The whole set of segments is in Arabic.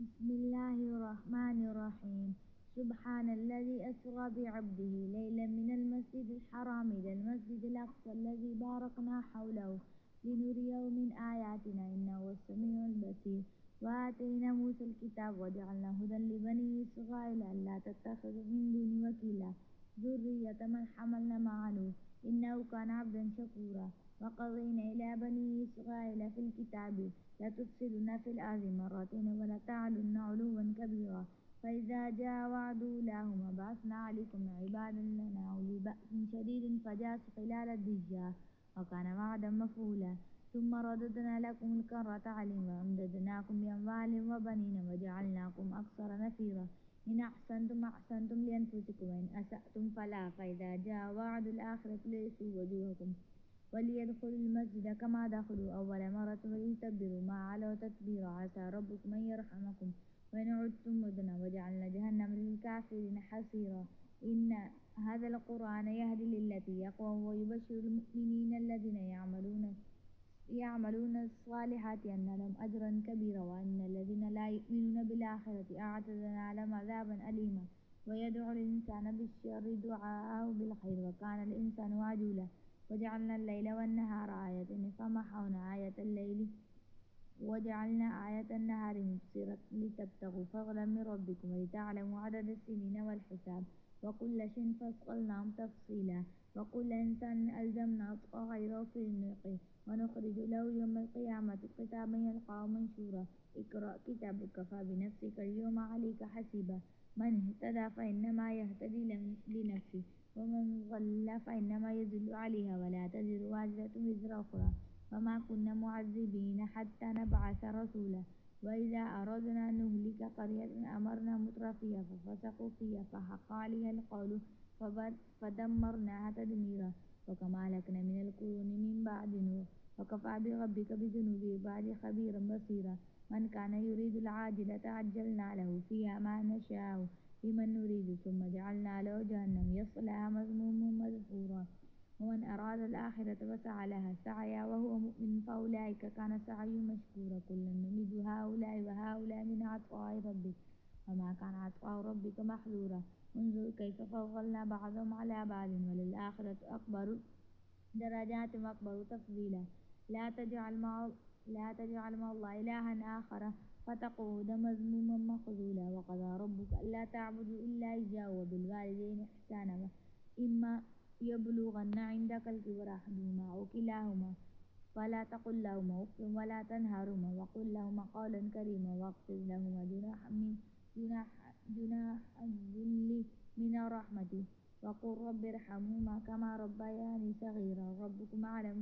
بسم الله الرحمن الرحيم. سبحان الذي أسرى بعبده ليلا من المسجد الحرام إلى المسجد الأقصى الذي باركنا حوله لنريه من آياتنا إنه هو السميع البصير. وآتينا موسى الكتاب وجعلنا هدى لبني إسرائيل ألا تتخذوا من دوني وكيلا ذرية من حملنا مع نوح إنه كان عبدا شكورا. وقضينا إلى بني إسرائيل في الكتاب لتفسدن في الأرض مرتين ولتعلن علوا كبيرا. فإذا جاء وعد أولاهما بعثنا عليكم عبادا لنا أولي بأس شديد فجاسوا خلال الدجاج وكان وعدا مفعولا. ثم رددنا لكم الكرة عليهم وأمددناكم بأموال وبنين وجعلناكم أكثر نفيرا. إن أحسنتم أحسنتم لأنفسكم وإن أسأتم فلا. فإذا جاء وعد الآخرة ليسوا وجوهكم وليدخلوا المسجد كما دخلوا أول مرة وليتبروا ما علوا تتبيرا. عسى ربكم أن يرحمكم وإن عدتم عدنا وجعلنا جهنم للكافرين حصيرا. إن هذا القرآن يهدي للتي يقوم ويبشر المؤمنين الذين يعملون الصالحات أن لهم أجرا كبيرا وأن الذين لا يؤمنون بالآخرة أعتدنا لهم عذابا أليما. ويدعو الإنسان بالشر دعاءه بالخير وكان الإنسان عجولا. وجعلنا الليل والنهار آيتين فمحونا آية الليل وجعلنا آية النهار مبصرة لتبتغوا فضلا من ربكم ولتعلموا عدد السنين والحساب وكل شيء فصلناه تفصيلا. وكل إنسان ألزمناه طائره في عنقه ونخرج له يوم القيامة كتابا يلقاه منشورا. اقرأ كتابك كفى بنفسك اليوم عليك حسيبا. من اهتدى فإنما يهتدي لنفسه ومن ضل فإنما يدل عليها ولا تزر وازرة وزر أخرى وما كنا معذبين حتى نبعث رسولا. وإذا أردنا أن نهلك قرية أمرنا مترفيها ففسقوا فيها فحق عليها القول فدمرناها تدميرا. وكما أهلكنا من القرون من بعد نوح وكفى بربك بذنوب عباده خبيرا بصيرا. من كان يريد العاجلة عجلنا له فيها ما نشاء لمن نريد ثم جعلنا له جهنم يصلها مذموما مدحورا. ومن أراد الآخرة فسعى لها سعيها وهو مؤمن فأولئك كان سعيهم مشكورا. كلا نمد هؤلاء وهؤلاء من عطاء ربك وما كان عطاء ربك محظورا. انظر كيف فضلنا بعضهم على بعض وللآخرة أكبر درجات وأكبر تفضيلا. لا تجعل مع لا تجعل مع الله إلها آخر فتقعد مذموما مخذولا. وقضى ربك ألا تعبدوا إلا إياه وبالوالدين إحسانا إما يبلغن عندك الكبر أحدهما أو كلاهما فلا تقل لهما أف ولا تنهرهما وقل لهما قولا كريما واخفض لهما جناح الذل من الرحمة وقل رب ارحمهما كما ربياني صغيرا. ربكم أعلم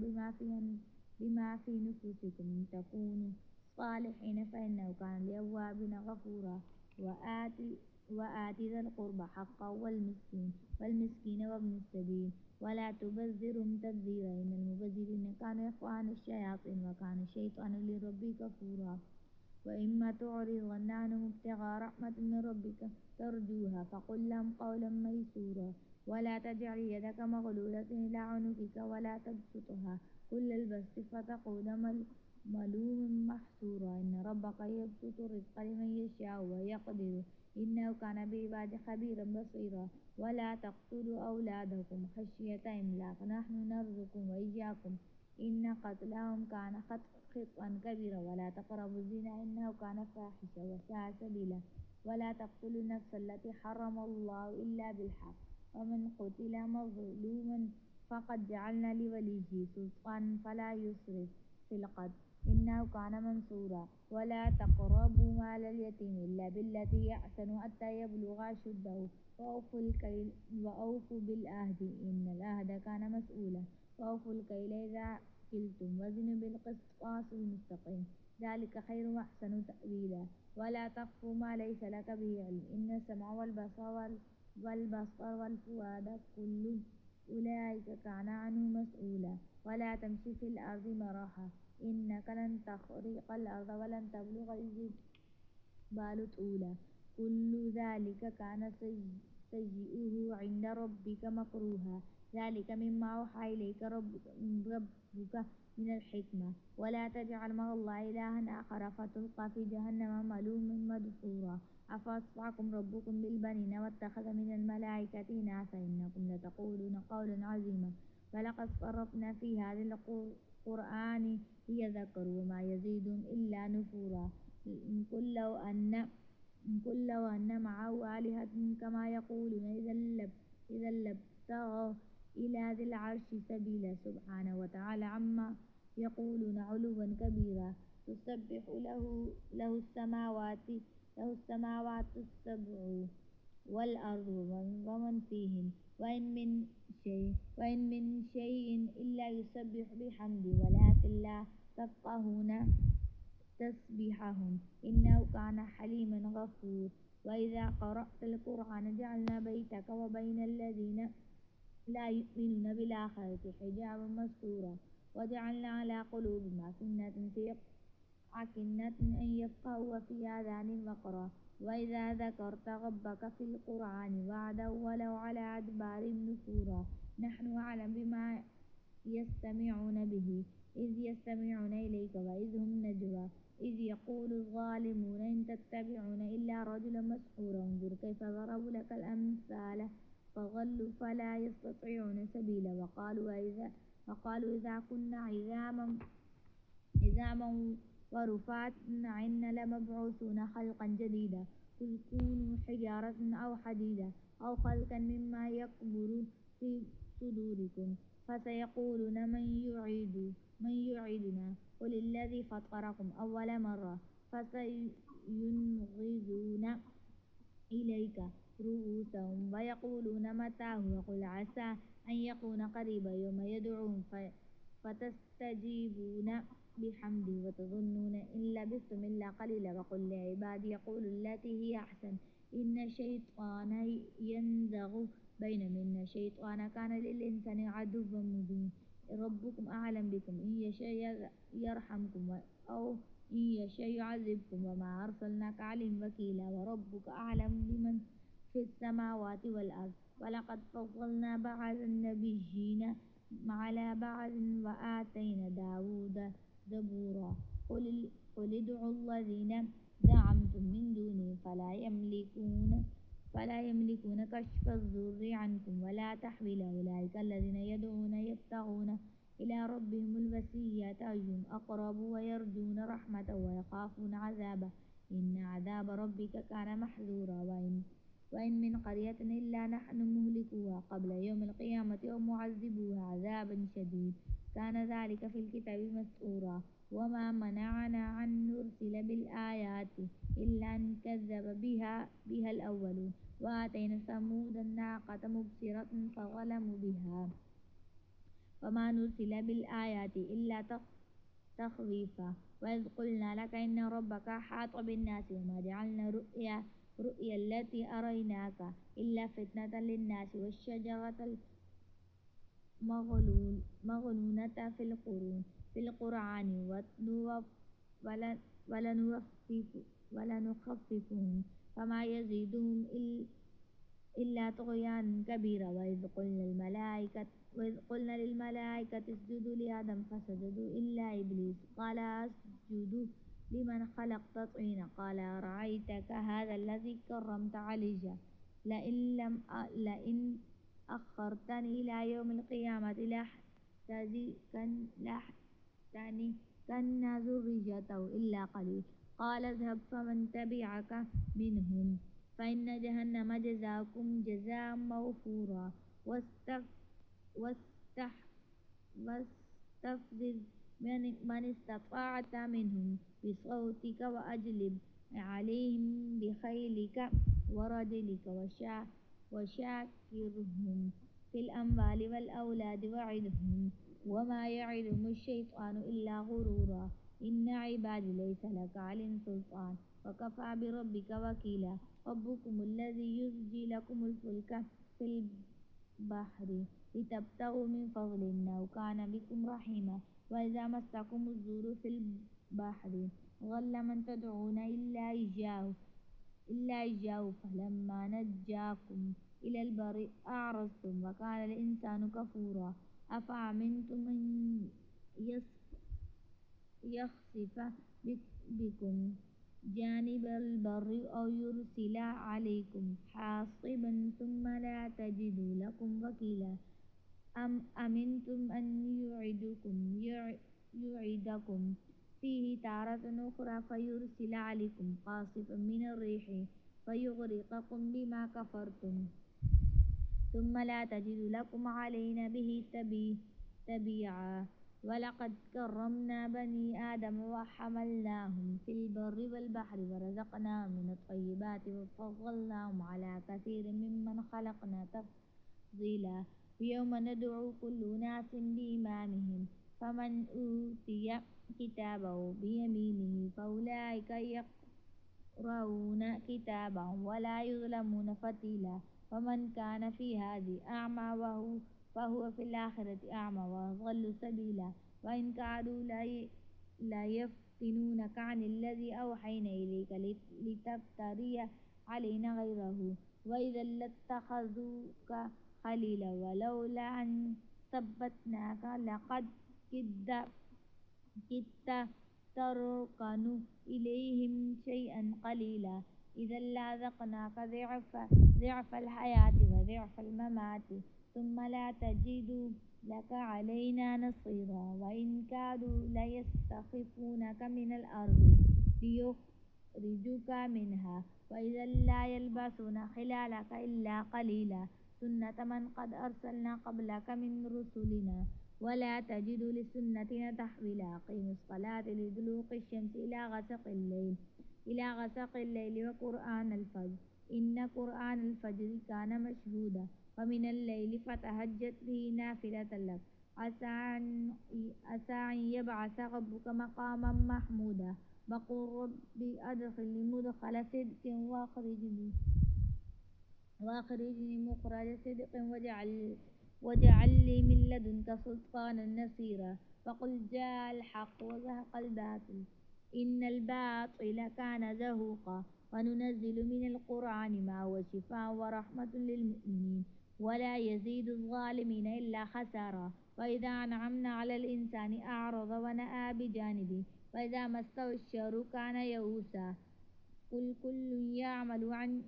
بما في نفوسكم إن تكونوا صالحين فإنه كان لأوابين غفورا. وآت ذا القربى حقه والمسكين وابن السبيل ولا تبذرهم تبذيرا إن المبذرين كانوا إخوان الشياطين وكان الشيطان لربه كفورا. وإما تعرضن عنهم ابتغاء رحمة من ربك ترجوها فقل لهم قولا ميسورا. ولا تجعل يدك مغلولة إلى عنقك ولا تبسطها كل البسط فتقعد ملوما محسورا. إن ربك يبسط الرزق لمن يشاء ويقدر إنه كان بعباده خبيرا بصيرا. ولا تقتلوا أولادكم خشية إملاق نحن نرزقكم وإياكم إن قتلهم كان خطأ كبيرا. ولا تقربوا الزنا إنه كان فاحشة وساء سبيلا. ولا تقتلوا النفس التي حرم الله إلا بالحق ومن قتل مظلوما فقد جعلنا لوليه سلطانا فلا يسرف في القتل إنه كان منصورا. ولا تقربوا مال اليتيم إلا بالتي هي أحسن حتى يبلغ أشده وأوفوا بالعهد إن العهد كان مسؤولا. وأوفوا الكيل إذا كلتم وزنوا بالقسطاس المستقيم ذلك خير وأحسن تأويلا. ولا تقف ما ليس لك به علم إن السمع والبصر والفؤاد كل أولئك كان عنه مسؤولا. ولا تمشي في الأرض مرحا إنك لن تخرق الأرض ولن تبلغ الجبال طولا كل ذلك كان سيئه عند ربك مكروها. ذلك مما أوحى إليك ربك من الحكمة. ولا تجعل مع الله إلها آخر فتلقى في جهنم ملوما مسطورا أفأصفاكم ربكم بالبنين واتخذ من الملائكة إناثا إنكم لتقولون قولا عظيما ولقد صرفنا في هذا القرآن ليذكروا وما يزيدهم إلا نفورا قل لو أن معه آلهة كما يقولون إذا لابتغوا إلى ذي العرش سبيلا سبحانه وتعالى عما يقولون علوا كبيرا تسبح له السماوات السبع والأرض ومن فيهن وإن من شيء إلا يسبح بحمده ولكن لا تفقهون تسبيحهم إنه كان حليما غفور وإذا قرأت القرآن جعلنا بيتك وبين الذين لا يؤمنون بالآخرة حجابا مستورا وجعلنا على قلوبهم أكنة أن يفقهوا وفي آذانهم وقرا وإذا ذكرت ربك في القرآن وعدا ولوا على أدبارهم نفورا نحن أعلم بما يستمعون به إذ يستمعون إليك وإذ هم نجوى إذ يقول الظالمون إن تتبعون إلا رجلا مسحورا انظر كيف ضربوا لك الأمثال فضلوا فلا يستطيعون سبيلا وقالوا إذا كنا عظاما ورفاتنا إنا لمبعوثون خلقا جديدا قل كونوا حجارة أو حديدا أو خلقا مما يكبر في صدوركم فسيقولون من يعيدنا قل الذي فطركم أول مرة فسينغضون إليك رؤوسهم ويقولون متى قل عسى أن يكون قريبا يوم يدعوهم فتستجيبون بحمده وتظنون إن لبثتم إلا قليلا وقل لعبادي يقولوا التي هي أحسن إن الشيطان ينزغ بينهم إن الشيطان كان للإنسان عدوا مبينا ربكم أعلم بكم إن يشاء يرحمكم أو إن يشاء يعذبكم وما أرسلناك عليهم وكيلا وربك أعلم بمن في السماوات والأرض ولقد فضلنا بعض النبيين على بعض وآتينا داود زبورا قل ادعوا الذين زعمتم من دونه فلا يملكون كشف الضر عنكم ولا تحويلا أولئك الذين يدعون يبتغون إلى ربهم الوسيلة أيهم أقرب ويرجون رحمته ويخافون عذابه إن عذاب ربك كان محذورا وإن من قرية إلا نحن مهلكوها قبل يوم القيامة أو معذبوها عذابا شديد كان ذلك في الكتاب مسطورا وما منعنا أن نرسل بالآيات إلا أن كذب بها الأولون وآتينا ثمود الناقة مبصرة فظلموا بها وما نرسل بالآيات إلا تخويفا وإذ قلنا لك إن ربك أحاط بالناس وما جعلنا رؤيا التي أريناك إلا فتنة للناس والشجرة المغنونة في القرآن ولنخففهم فما يزيدهم إلا طغيانا كبيرا وإذ قلنا للملائكة اسجدوا لآدم فسجدوا إلا إبليس قال أسجد لمن خلقت طينا قال أرأيتك هذا الذي كرمت علي لئن أخرتني إلى يوم القيامة لأحتنكن ذريته إلا قليل قال اذهب فمن تبعك منهم فإن جهنم جزاؤكم جزاء موفورا واستفزز من استطعت منهم بصوتك وأجلب عليهم بخيلك ورجلك وشاكرهم في الأموال والأولاد وعدهم وما يعدهم الشيطان إلا غرورا إن عبادي ليس لك عليهم سلطان وكفى بربك وكيلا ربكم الذي يزجي لكم الفلك في البحر لتبتغوا من فضله إنه كان بكم رحيما وإذا مسكم الضر في البحر ضل من تدعون إلا إياه فلما نجاكم إلى البر أعرضتم وكان الإنسان كفورا أفأمنتم أن يخسف بكم جانب البر أو يرسل عليكم حاصبا ثم لا تجدوا لكم وكيلا أم أمنتم أن يعيدكم فيه تارة أخرى فيرسل عليكم قاصفا من الريح فيغرقكم بما كفرتم ثم لا تجدوا لكم علينا به تبيعا ولقد كرمنا بني آدم وحملناهم في البر والبحر ورزقناهم من الطيبات وفضلناهم على كثير ممن خلقنا تفضيلا يوم ندعو كل أناس بإمامهم فمن أوتي كتابه بيمينه فأولئك يقرؤون كتابهم ولا يظلمون فتيلا ومن كان في هذه أعمى فهو في الآخرة أعمى وأضل سبيلا وإن كادوا لا يفتنونك عن الذي أوحينا إليك لتفتري علينا غيره وإذا لاتخذوك خليلا ولولا أن ثبتناك لقد كدت تركن إليهم شيئا قليلا إذا لأذقناك ضعف الحياة وضعف الممات ثم لا تجد لك علينا نصيرا وإن كادوا ليستخفونك من الأرض ليخرجوك منها وإذا لا يلبسون خلالك إلا قليلا سنة من قد أرسلنا قبلك من رسلنا ولا تجد لسنتنا تحويلا أقيموا الصلاة لدلوق الشمس إلى غسق الليل وقرآن الفجر إن قرآن الفجر كان مشهودا ومن الليل فتهجد به نافلة لك عسى أن يبعث ربك مقاما محمودا وقل رب أدخلني مدخل صدق وأخرجني مخرج صدق واجعل لي من لدنك سلطانا نصيرا فقل جاء الحق وزهق الباطل إن الباطل كان زهوقا وننزل من القرآن ما هو شفاء ورحمة للمؤمنين ولا يزيد الظالمين إلا خسارا وإذا أنعمنا على الإنسان أعرض ونأى بجانبه وإذا مسه الشر كان يئوسا قل كل يعمل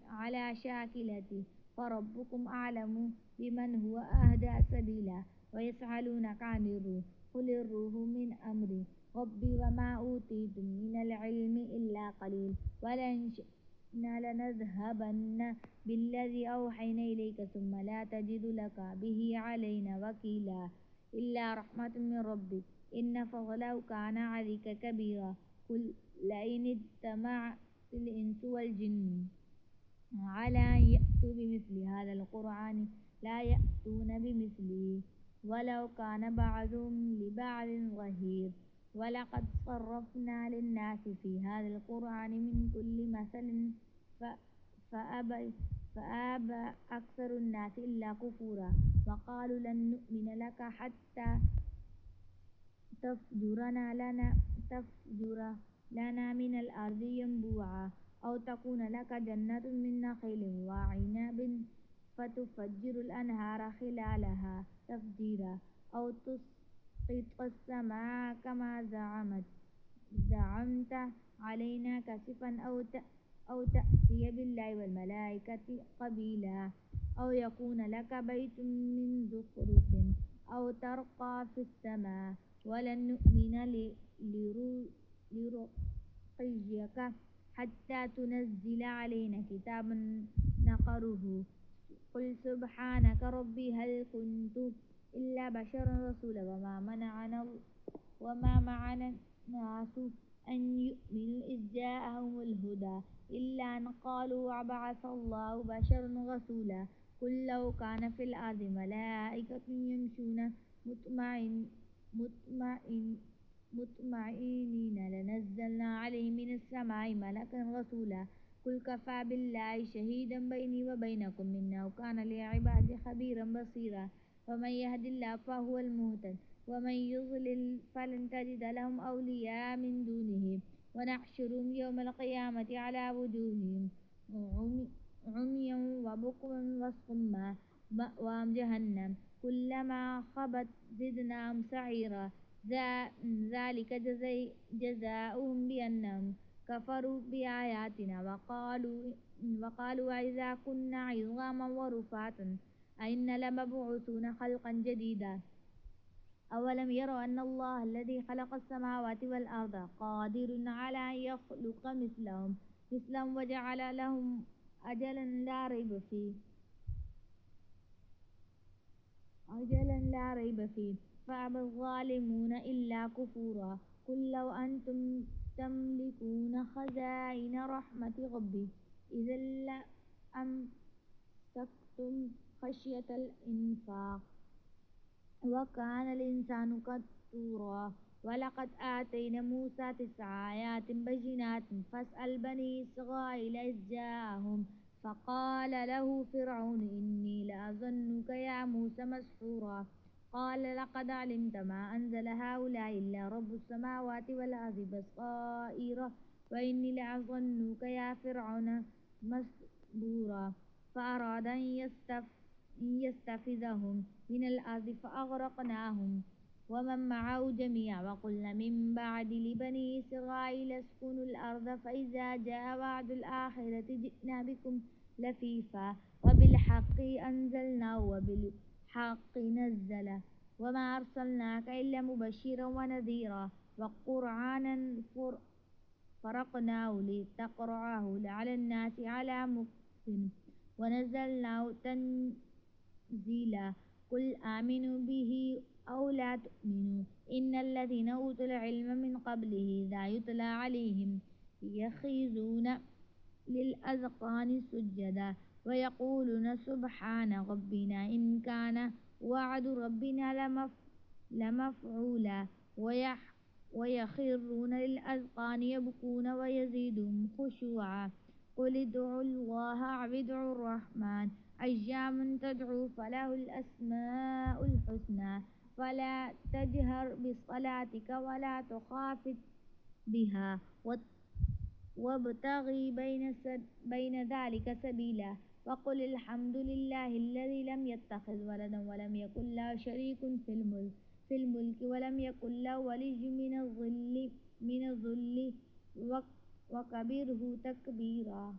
على شاكلته فربكم أعلم بمن هو أهدى سبيلا ويسألونك عن الروح قل الروح من أمر ربي وما أوتيتم من العلم إلا قليل ولئن شئنا لنذهبن بالذي أوحينا إليك ثم لا تجد لك به علينا وكيلا إلا رحمة من ربك إن فضله كان عليك كبيرا قل لئن اجتمعت الإنس والجن على أن يأتوا بمثل هذا القرآن لا يأتون بمثله ولو كان بعضهم لبعض ظهير ولقد صرفنا للناس في هذا القرآن من كل مثل فأبى أكثر الناس إلا كفورا وقالوا لن نؤمن لك حتى تفجر لنا من الأرض ينبوعا أو تكون لك جنة من نخيل وعنب فتفجر الأنهار خلالها تفجيرا أو تسقط السماء كما زعمت علينا كسفا أو تأتي بالله والملائكة قبيلا أو يكون لك بيت من زخرف أو ترقى في السماء ولن نؤمن لرقيك حتى تنزل علينا كتابا نقرأه قل سبحانك ربي هل كنت إلا بشرا رسولا وما معنا الناس أن يؤمنوا إذ جاءهم الهدى إلا أن قالوا أبعث الله بشرا رسولا قل لو كان في الأرض ملائكة يمشون مطمئنين لنزلنا عليهم من السماء ملكا رسولا قل كفى بالله شهيدا بيني وبينكم إنه كان لعبادي خبيرا بصيرا ومن يهد الله فهو المهتد ومن يضلل فلن تجد لهم أولياء من دونه ونحشرهم يوم القيامة على وجوههم عميا وبكما وصما مأواهم جهنم كلما خبت زدناهم سعيرا ذلك جزاؤهم بأنهم كفروا بآياتنا وقالوا أإذا كنا عظاما ورفاتا أئنا لمبعوثون خلقا جديدا أولم يروا أن الله الذي خلق السماوات والأرض قادر على أن يخلق مثلهم وجعل لهم أجلا لا ريب فيه فأبى الظالمون إلا كفورا قل لو أنتم تملكون خزائن رحمة ربي إذا لأمسكتم خشية الإنفاق وكان الإنسان قتورا ولقد آتينا موسى 9 آيات بينات فاسأل بني إسرائيل إذ جاءهم فقال له فرعون إني لأظنك يا موسى مسحورا قال لقد علمت ما أنزل هؤلاء إلا رب السماوات والأرض بصائر وإني لأظنك يا فرعون مسحورا فأراد أن يستفزهم من الأرض فأغرقناهم ومن معه جميعا وقلنا من بعد لبني إسرائيل اسكنوا الأرض فإذا جاء وعد الآخرة جئنا بكم لفيفا وبالحق أنزلناه وبالحق نزله وما أرسلناك إلا مبشرا ونذيرا وقرآنا فرقناه لتقرأه على الناس على مكث ونزلناه تنزيلا قل آمنوا به أو لا تؤمنوا إن الذين أوتوا العلم من قبله إذا يتلى عليهم يخرجون للأذقان سجدا ويقولون سبحان ربنا إن كان وعد ربنا لمفعولا ويخرون للأذقان يبكون ويزيدهم خشوعا قل ادعوا الله أو ادعوا الرحمن أيما تدعوا فله الأسماء الحسنى فلا تجهر بصلاتك ولا تخافت بها وابتغ بين ذلك سبيلا وقل الحمد لله الذي لم يتخذ ولدا ولم يكن له شريك في الملك ولم يكن له ولي من الظل وكبره تكبيرا.